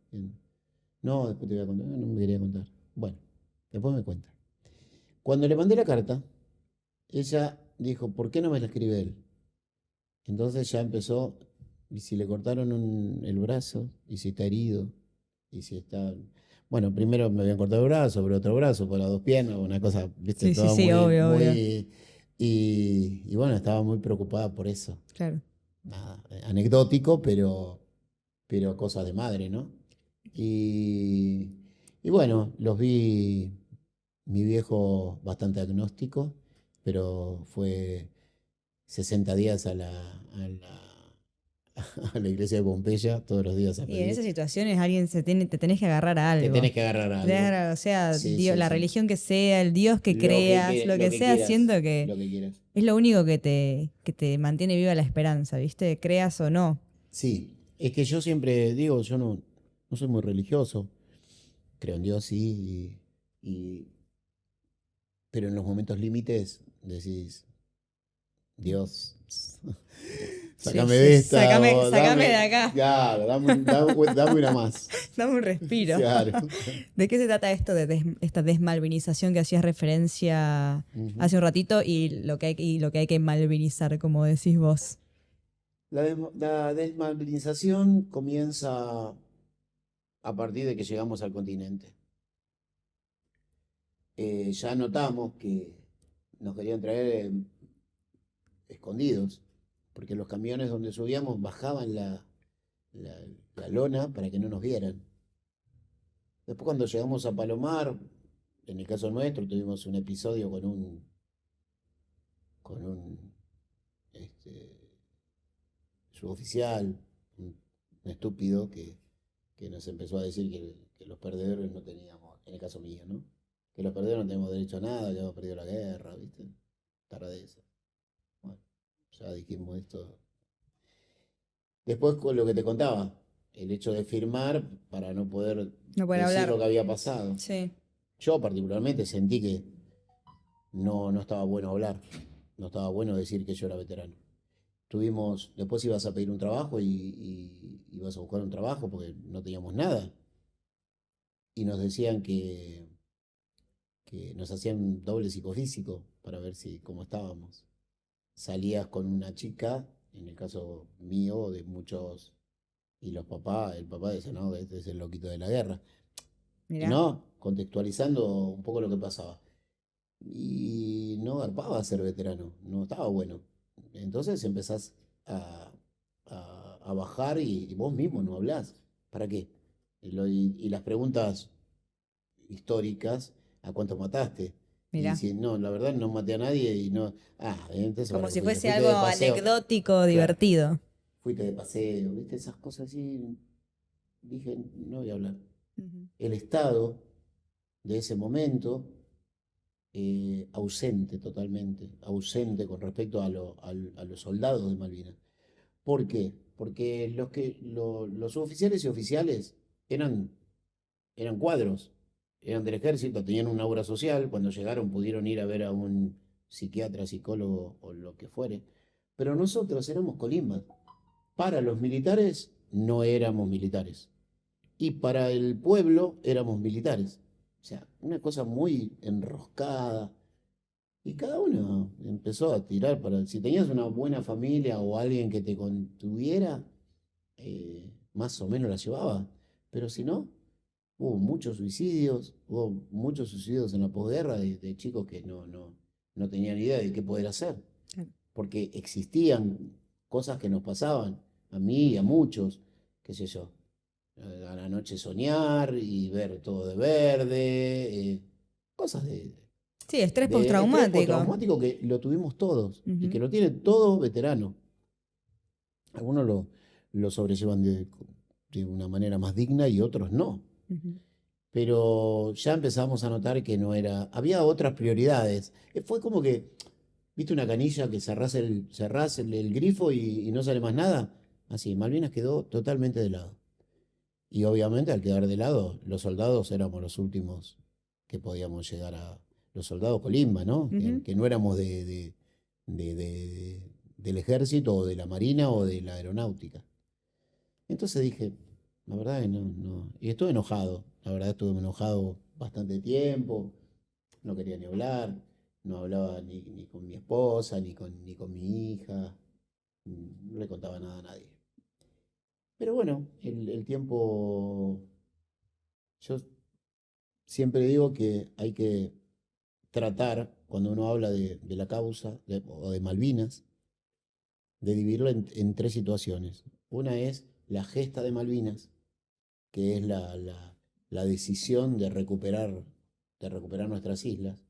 No, después te voy a contar. No me quería contar. Bueno, después me cuenta. Cuando le mandé la carta, ella dijo, ¿por qué no me la escribe él? Entonces ya empezó, y si le cortaron el brazo, y si está herido, y si está... Bueno, primero me habían cortado el brazo, pero otro brazo, por las dos piernas, una cosa, viste, Sí, sí, todo sí, muy, obvio, obvio. muy... Y bueno, estaba muy preocupada por eso. Claro. Nada, anecdótico, pero cosa de madre, ¿no? Y, y bueno, los vi, mi viejo bastante agnóstico, pero fue 60 días a la iglesia de Pompeya, todos los días a Y en pedir. esas situaciones te tenés que agarrar a Te algo. tenés que agarrar a algo. O sea, Sí, Dios, sí, la sí. religión que sea, el Dios que creas, lo Lo que que sea, quieras, siento que lo que quieras. es lo único que te mantiene viva la esperanza, ¿viste? Creas o no. Sí, es que yo siempre digo, yo no soy muy religioso, creo en Dios, sí, pero en los momentos límites decís, Dios, Sí, sacame sí. de esta, o Sácame de acá. claro, dame una más. Dame un respiro. Claro. ¿De qué se trata esto de esta desmalvinización que hacías referencia Ujú. hace un ratito y lo que hay que malvinizar, como decís vos? La desmalvinización comienza a partir de que llegamos al continente. Ya notamos que nos querían traer escondidos, porque los camiones donde subíamos bajaban la, la lona para que no nos vieran. Después cuando llegamos a Palomar, en el caso nuestro, tuvimos un episodio con un este, suboficial, un estúpido que nos empezó a decir que los perdedores no teníamos, en el caso mío, ¿no? Que los perdedores no tenemos derecho a nada, que habíamos perdido la guerra, ¿viste? Taradeza. Bueno, ya dijimos esto. Después con lo que te contaba, el hecho de firmar para no poder No pueden decir lo hablar. que había pasado. Sí. Yo particularmente sentí que no estaba bueno hablar, no estaba bueno decir que yo era veterano. Después ibas a pedir un trabajo y ibas a buscar un trabajo porque no teníamos nada. Y nos decían que nos hacían doble psicofísico para ver si cómo estábamos. Salías con una chica, en el caso mío, de muchos, y el papá decía, no, este es el loquito de la guerra. Y Mirá. no, contextualizando un poco lo que pasaba. Y no garpaba ser veterano, no estaba bueno. Entonces empezás a, a bajar y vos mismo no hablás. ¿Para qué? Y las preguntas históricas, ¿a cuántos mataste? Y Mirá. si no, la verdad no maté a nadie y no. Ah, entonces Como para qué si fuiste. fuese Fuiste algo de paseo. anecdótico, Claro, divertido. fuiste de paseo, ¿viste? Esas cosas así. Dije, no voy a hablar. Ujú. El Estado de ese momento ausente totalmente, ausente con respecto a los soldados de Malvinas. ¿Por qué? Porque los suboficiales y oficiales eran cuadros, eran del ejército, tenían una obra social, cuando llegaron pudieron ir a ver a un psiquiatra, psicólogo o lo que fuere, pero nosotros éramos colimbas. Para los militares no éramos militares y para el pueblo éramos militares. O sea, una cosa muy enroscada. Y cada uno empezó a tirar para. Si tenías una buena familia o alguien que te contuviera, más o menos la llevaba. Pero si no, hubo muchos suicidios en la posguerra de chicos que no tenían idea de qué poder hacer. Claro. Porque existían cosas que nos pasaban, a mí y a muchos, qué sé yo. A la noche soñar y ver todo de verde, cosas Sí, estrés de estrés postraumático. postraumático que lo tuvimos todos y Ujú, que lo tienen todos veteranos. Algunos lo sobrellevan de una manera más digna y otros no. ujú. Pero ya empezamos a notar que no era, había otras prioridades. Fue como que, ¿viste una canilla que cerrás el grifo y no sale más nada? Así, Malvinas quedó totalmente de lado. Y obviamente al quedar de lado, los soldados éramos los últimos que podíamos llegar a, los soldados colimba, ¿no? Ujú. Que no éramos del ejército o de la marina o de la aeronáutica. Entonces dije, la verdad que no. Y estuve enojado, la verdad estuve enojado bastante tiempo, no quería ni hablar, no hablaba ni con mi esposa, ni con mi hija, no le contaba nada a nadie. Pero bueno, el tiempo, yo siempre digo que hay que tratar, cuando uno habla de la causa o de Malvinas, de dividirlo en tres situaciones. Una es la gesta de Malvinas, que es la decisión de recuperar nuestras islas.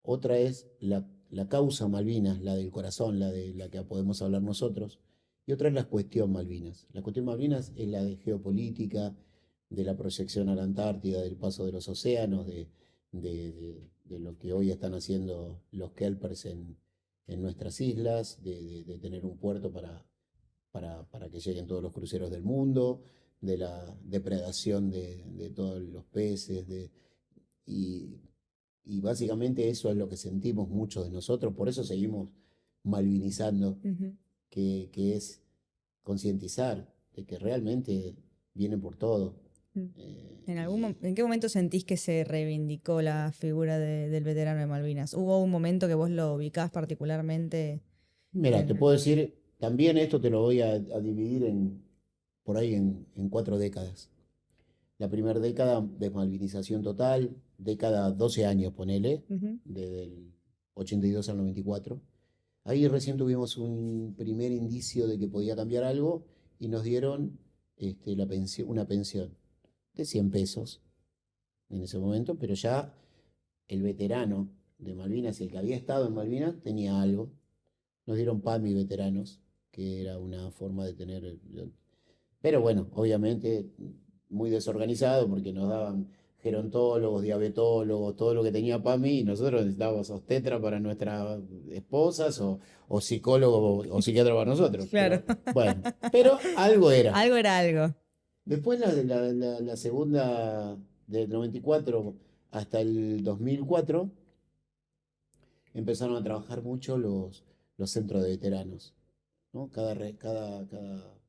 Otra es la causa Malvinas, la del corazón, de la que podemos hablar nosotros. Y otra es la cuestión Malvinas. La cuestión Malvinas es la de geopolítica, de la proyección a la Antártida, del paso de los océanos, de lo que hoy están haciendo los kelpers en nuestras islas, de tener un puerto para que lleguen todos los cruceros del mundo, de la depredación de todos los peces, y, y básicamente eso es lo que sentimos muchos de nosotros, por eso seguimos malvinizando, Ujú. que es concientizar de que realmente vienen por todo. Mm. Y ¿En qué momento sentís que se reivindicó la figura del veterano de Malvinas? ¿Hubo un momento que vos lo ubicás particularmente mira, te en... puedo decir, también esto te lo voy a dividir por ahí en 4 décadas. la primera década de malvinización total, década 12 años, ponele, Ujú. desde el 82 al 94. Ahí recién tuvimos un primer indicio de que podía cambiar algo y nos dieron una pensión de 100 pesos en ese momento, pero ya el veterano de Malvinas, el que había estado en Malvinas, tenía algo. Nos dieron PAMI veteranos, que era una forma de tener. Pero bueno, obviamente muy desorganizado porque nos daban gerontólogos, diabetólogos, todo lo que tenía PAMI y nosotros necesitábamos obstetra para nuestras esposas o psicólogo o psiquiatra para nosotros. Claro. Pero bueno, pero algo era. Algo era algo. Después la segunda, del 94 hasta el 2004, empezaron a trabajar mucho los centros de veteranos, ¿no? Cada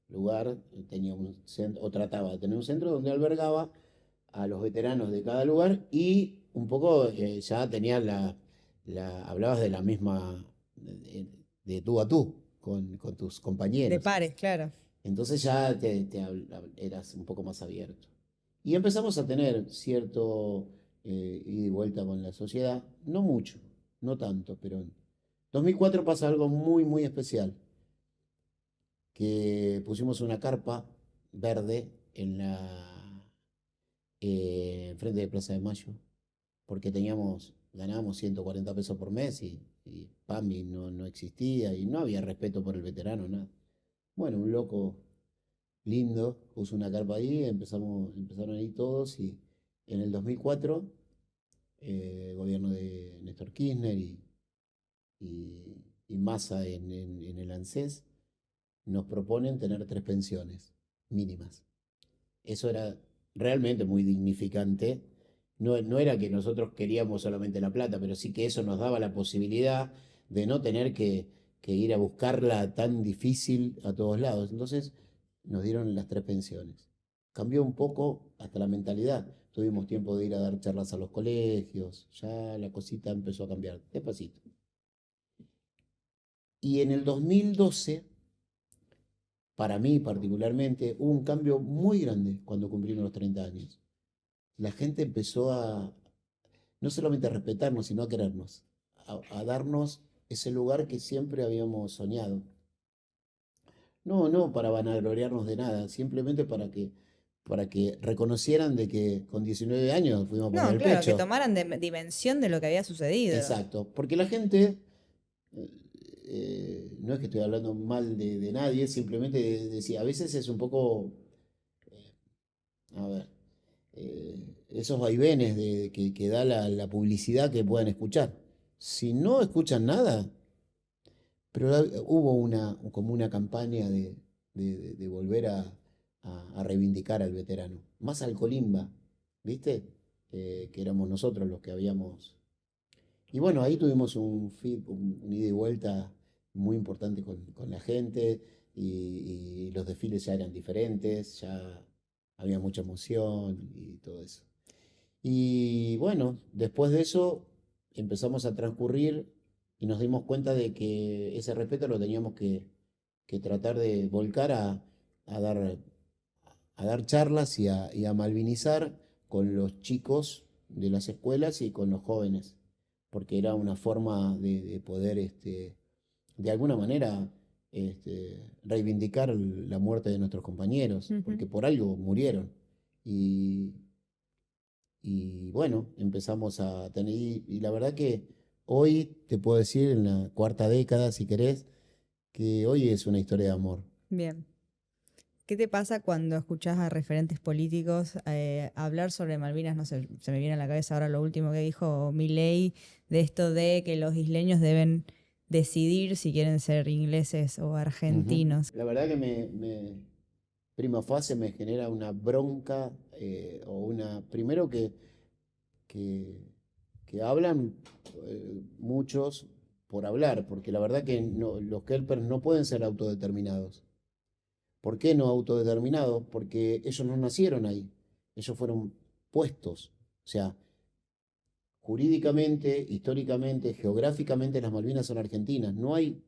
lugar tenía un centro, o trataba de tener un centro donde albergaba a los veteranos de cada lugar y un poco ya tenía hablabas de la misma, de tú a tú con tus De compañeros. pares, claro. Entonces ya eras un poco más abierto. Y empezamos a tener cierto ida y vuelta con la sociedad, no mucho, no tanto, pero en 2004 pasa algo muy, muy especial, que pusimos una carpa verde enfrente de Plaza de Mayo, porque ganábamos 140 pesos por mes y PAMI no existía y no había respeto por el veterano, nada. Bueno, un loco lindo, puso una carpa ahí, empezaron ahí todos y en el 2004, gobierno de Néstor Kirchner y Massa en el ANSES, nos proponen tener 3 pensiones mínimas. Eso era realmente muy dignificante. No era que nosotros queríamos solamente la plata, pero sí que eso nos daba la posibilidad de no tener que ir a buscarla tan difícil a todos lados. Entonces nos dieron las 3 pensiones. Cambió un poco hasta la mentalidad. Tuvimos tiempo de ir a dar charlas a los colegios, ya la cosita empezó a cambiar, despacito. Y en el 2012, para mí particularmente, hubo un cambio muy grande cuando cumplimos los 30 años. La gente empezó no solamente a respetarnos, sino a querernos, a darnos ese lugar que siempre habíamos soñado. No para vanagloriarnos de nada, simplemente para que reconocieran de que con 19 años fuimos a poner No, el claro, que pecho. tomaran dimensión de lo que había sucedido. Exacto, porque la gente, no es que estoy hablando mal de nadie, simplemente decía, a veces es un poco, a ver, esos vaivenes que da la publicidad que puedan escuchar. Si no escuchan nada, pero hubo como una campaña de volver a reivindicar al veterano, más al Colimba, ¿viste? Que éramos nosotros los que habíamos. Y bueno, ahí tuvimos un ida y vuelta muy importante con la gente y los desfiles ya eran diferentes, ya había mucha emoción y todo eso. Y bueno, después de eso empezamos a transcurrir y nos dimos cuenta de que ese respeto lo teníamos que tratar de volcar a dar, a dar charlas y a malvinizar con los chicos de las escuelas y con los jóvenes, porque era una forma de poder, de alguna manera, reivindicar la muerte de nuestros compañeros, Ujú. porque por algo murieron. Y, y bueno, empezamos a tener, y la verdad que hoy te puedo decir, en la cuarta década, si querés, que hoy es una historia de amor. Bien. ¿Qué te pasa cuando escuchás a referentes políticos hablar sobre Malvinas? No sé, se me viene a la cabeza ahora lo último que dijo Milei, de esto de que los isleños deben decidir si quieren ser ingleses o Ujú. argentinos. La verdad que prima fase me genera una bronca, primero que, que hablan muchos por hablar, porque la verdad que los Kelpers no pueden ser autodeterminados. ¿Por qué no autodeterminados? Porque ellos no nacieron ahí, ellos fueron puestos. O sea, jurídicamente, históricamente, geográficamente las Malvinas son argentinas. No hay,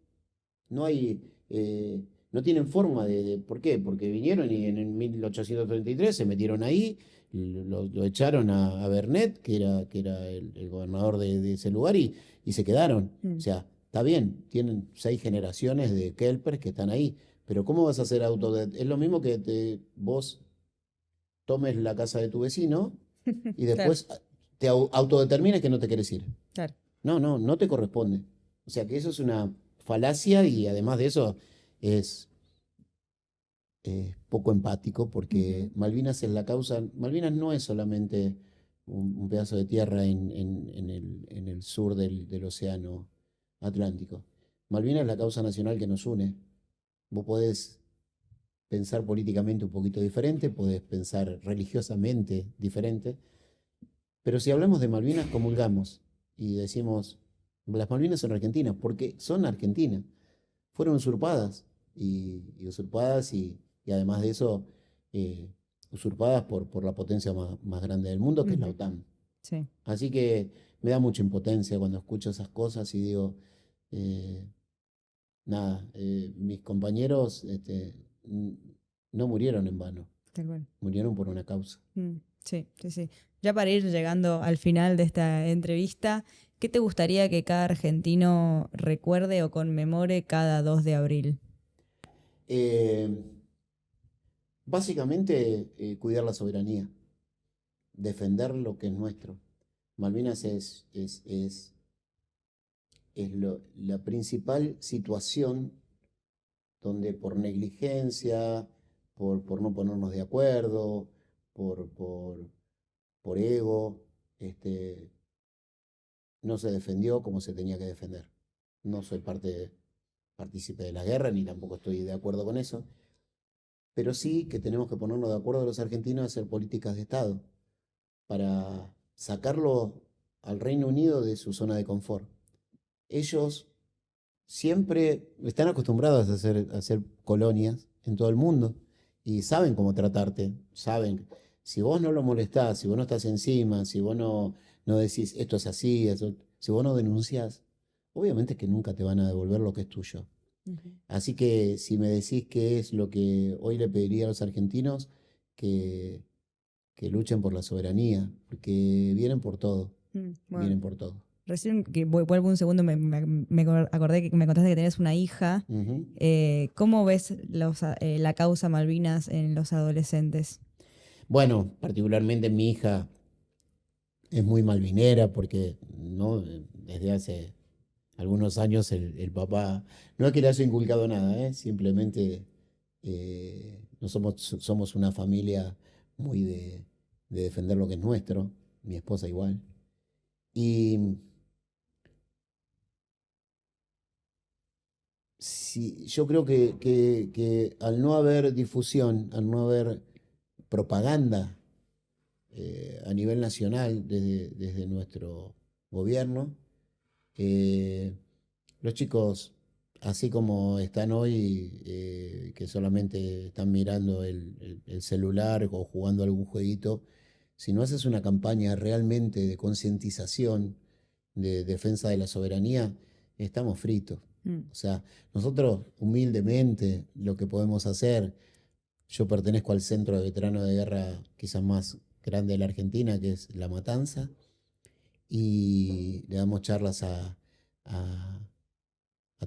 no tienen forma ¿por qué? Porque vinieron y en el 1833 se metieron ahí, lo echaron a Bernet, que era el gobernador de ese lugar, y se quedaron. O sea, está bien, tienen 6 generaciones de Kelpers que están ahí, pero ¿cómo vas a hacer es lo mismo que vos tomes la casa de tu vecino y Claro, después te autodetermines que no te quieres ir. claro. No, no, no te corresponde. O sea que eso es una falacia y además de eso es poco empático porque Ujú. Malvinas es la causa. Malvinas no es solamente un pedazo de tierra en el sur del océano Atlántico. Malvinas es la causa nacional que nos une. Vos podés pensar políticamente un poquito diferente, podés pensar religiosamente diferente, pero si hablamos de Malvinas, comulgamos y decimos, las Malvinas son argentinas, porque son argentinas. Fueron usurpadas y usurpadas y además de eso, eh, usurpadas por la potencia más grande del mundo, que es la Ujú. OTAN. Sí. Así que me da mucha impotencia cuando escucho esas cosas y digo, eh, nada, mis compañeros no murieron en vano, Tal cual. murieron por una causa. Sí, sí, sí. Ya para ir llegando al final de esta entrevista, ¿qué te gustaría que cada argentino recuerde o conmemore cada 2 de abril? Eh, Básicamente, cuidar la soberanía, defender lo que es nuestro. Malvinas es la principal situación donde por negligencia, por no ponernos de acuerdo, por, por, por ego, este, no se defendió como se tenía que defender. No soy partícipe de la guerra, ni tampoco estoy de acuerdo con eso, pero sí que tenemos que ponernos de acuerdo los argentinos a hacer políticas de Estado para sacarlo al Reino Unido de su zona de confort. Ellos siempre están acostumbrados a hacer colonias en todo el mundo y saben cómo tratarte, saben. Si vos no lo molestás, si vos no estás encima, si vos no decís esto es así, si vos no denunciás, obviamente que nunca te van a devolver lo que es tuyo. Ujú. Así que si me decís qué es lo que hoy le pediría a los argentinos, que, que luchen por la soberanía, porque vienen por todo, Bueno, vienen por todo. recién que vuelvo un segundo, me acordé que me contaste que tenés una hija. Ujú. ¿Cómo ves la causa Malvinas en los adolescentes? Bueno, particularmente mi hija es muy malvinera porque no desde hace algunos años el papá no es que le haya inculcado nada, simplemente no somos una familia muy de defender lo que es nuestro, mi esposa igual. Y sí, yo creo que al no haber difusión, al no haber propaganda a nivel nacional desde nuestro gobierno, los chicos, así como están hoy, que solamente están mirando el celular o jugando algún jueguito, si no haces una campaña realmente de concientización, de defensa de la soberanía, estamos fritos. Mm. O sea, nosotros humildemente lo que podemos hacer, yo pertenezco al centro de veteranos de guerra quizás más grande de la Argentina, que es La Matanza, y le damos charlas a, a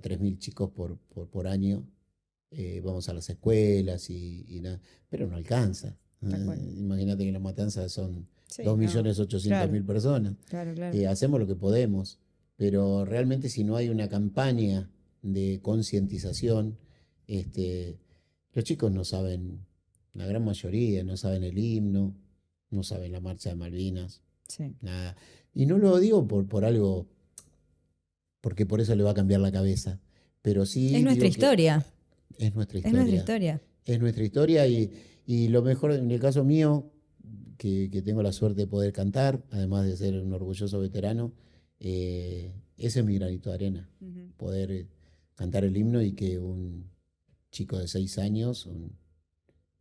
3.000 chicos por año. Vamos a las escuelas y nada, pero no alcanza. Tal cual. Imagínate que La Matanza son Sí, dos no. millones ochocientas Claro, mil personas. claro, claro. Hacemos lo que podemos, pero realmente si no hay una campaña de concientización, este, los chicos no saben, la gran mayoría no saben el himno, no saben la marcha de Malvinas, Sí. nada. Y no lo digo por algo, porque por eso le va a cambiar la cabeza, pero Es sí nuestra digo que historia. es nuestra Es nuestra historia. historia. Es nuestra historia y lo mejor en el caso mío, que tengo la suerte de poder cantar, además de ser un orgulloso veterano, ese es mi granito de arena. Ujú. Poder cantar el himno y que un chico de 6 años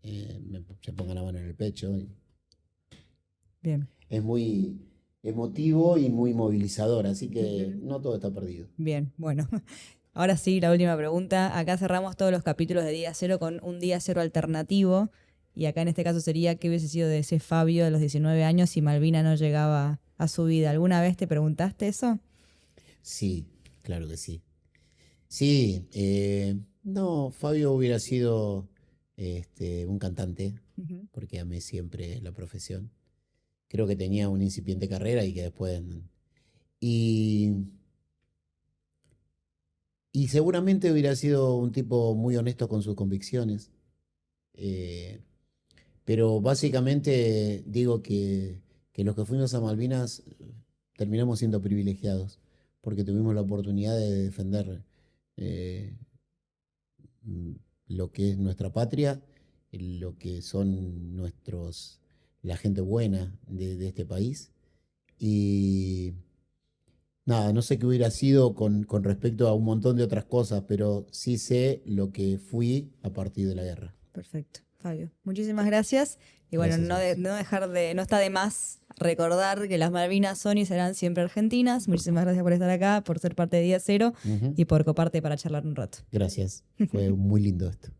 se ponga la mano en el pecho. Bien. Es muy emotivo y muy movilizador, así que Ujú. no todo está perdido. Bien, bueno. Ahora sí, la última pregunta. Acá cerramos todos los capítulos de Día Cero con un Día Cero alternativo. Y acá en este caso sería qué hubiese sido de ese Fabio de los 19 años si Malvina no llegaba a su vida. ¿Alguna vez te preguntaste eso? Sí, claro que sí. Sí, no, Fabio hubiera sido un cantante, Ujú. porque amé siempre la profesión. Creo que tenía una incipiente carrera y que después... Y, y seguramente hubiera sido un tipo muy honesto con sus convicciones. eh, pero básicamente digo que los que fuimos a Malvinas terminamos siendo privilegiados, porque tuvimos la oportunidad de defender eh, mm, lo que es nuestra patria, lo que son la gente buena de este país. Y nada, no sé qué hubiera sido con respecto a un montón de otras cosas, pero sí sé lo que fui a partir de la guerra. Perfecto, Fabio. Muchísimas gracias. Y bueno, Gracias a vos. no está de más recordar que las Malvinas son y serán siempre argentinas. Muchísimas gracias por estar acá, por ser parte de Día Cero Ujú. y por coparte para charlar un rato. Gracias. Fue muy lindo esto.